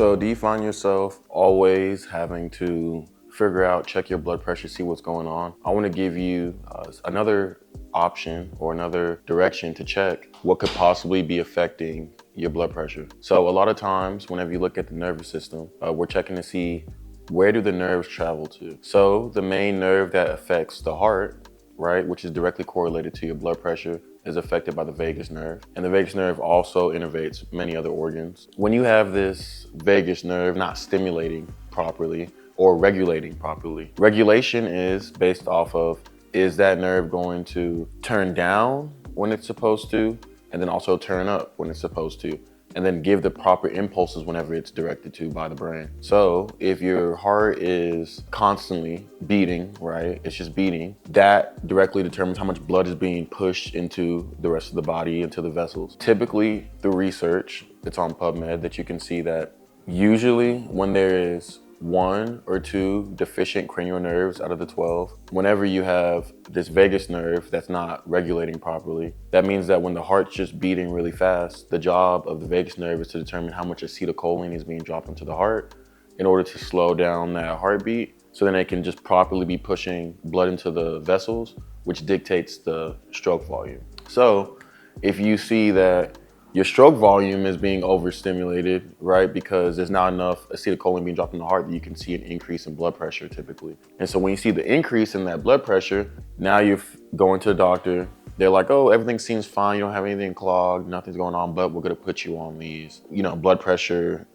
So do you find yourself always having to figure out, check your blood pressure, see what's going on? I want to give you another option or another direction to check what could possibly be affecting your blood pressure. So a lot of times, whenever you look at the nervous system, we're checking to see where do the nerves travel to. So the main nerve that affects the heart, right, which is directly correlated to your blood pressure, is affected by the vagus nerve. And the vagus nerve also innervates many other organs. When you have this vagus nerve not stimulating properly or regulating properly, regulation is based off of, is that nerve going to turn down when it's supposed to, and then also turn up when it's supposed to, and then give the proper impulses whenever it's directed to by the brain. So if your heart is constantly beating, right, it's just beating, that directly determines how much blood is being pushed into the rest of the body, into the vessels. Typically, through research, it's on PubMed, that you can see that usually when there is 1 or 2 deficient cranial nerves out of the 12. Whenever you have this vagus nerve that's not regulating properly, that means that when the heart's just beating really fast, the job of the vagus nerve is to determine how much acetylcholine is being dropped into the heart in order to slow down that heartbeat, so then it can just properly be pushing blood into the vessels, which dictates the stroke volume. So if you see that your stroke volume is being overstimulated, right? Because there's not enough acetylcholine being dropped in the heart, that you can see an increase in blood pressure typically. And so when you see the increase in that blood pressure, now you're going to the doctor. They're like, oh, everything seems fine. You don't have anything clogged, nothing's going on, but we're gonna put you on these, blood pressure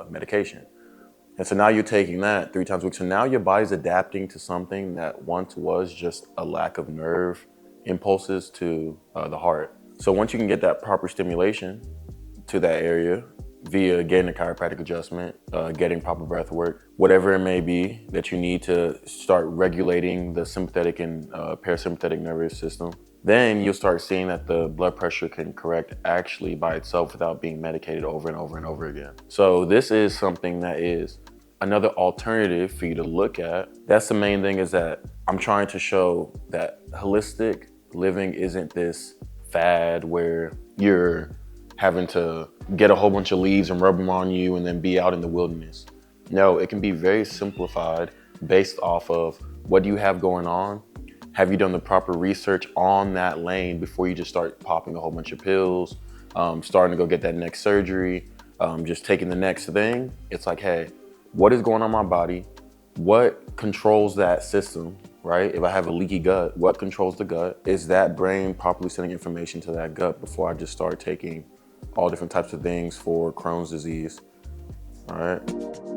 medication. And so now you're taking that 3 times a week. So now your body's adapting to something that once was just a lack of nerve impulses to the heart. So once you can get that proper stimulation to that area via getting a chiropractic adjustment, getting proper breath work, whatever it may be that you need to start regulating the sympathetic and parasympathetic nervous system, then you'll start seeing that the blood pressure can correct actually by itself without being medicated over and over and over again. So this is something that is another alternative for you to look at. That's the main thing, is that I'm trying to show that holistic living isn't this fad where you're having to get a whole bunch of leaves and rub them on you and then be out in the wilderness. No, it can be very simplified based off of what do you have going on. Have you done the proper research on that lane before you just start popping a whole bunch of pills, starting to go get that next surgery, just taking the next thing? It's like, hey, what is going on in my body? What controls that system? Right? If I have a leaky gut, what controls the gut? Is that brain properly sending information to that gut before I just start taking all different types of things for Crohn's disease? All right.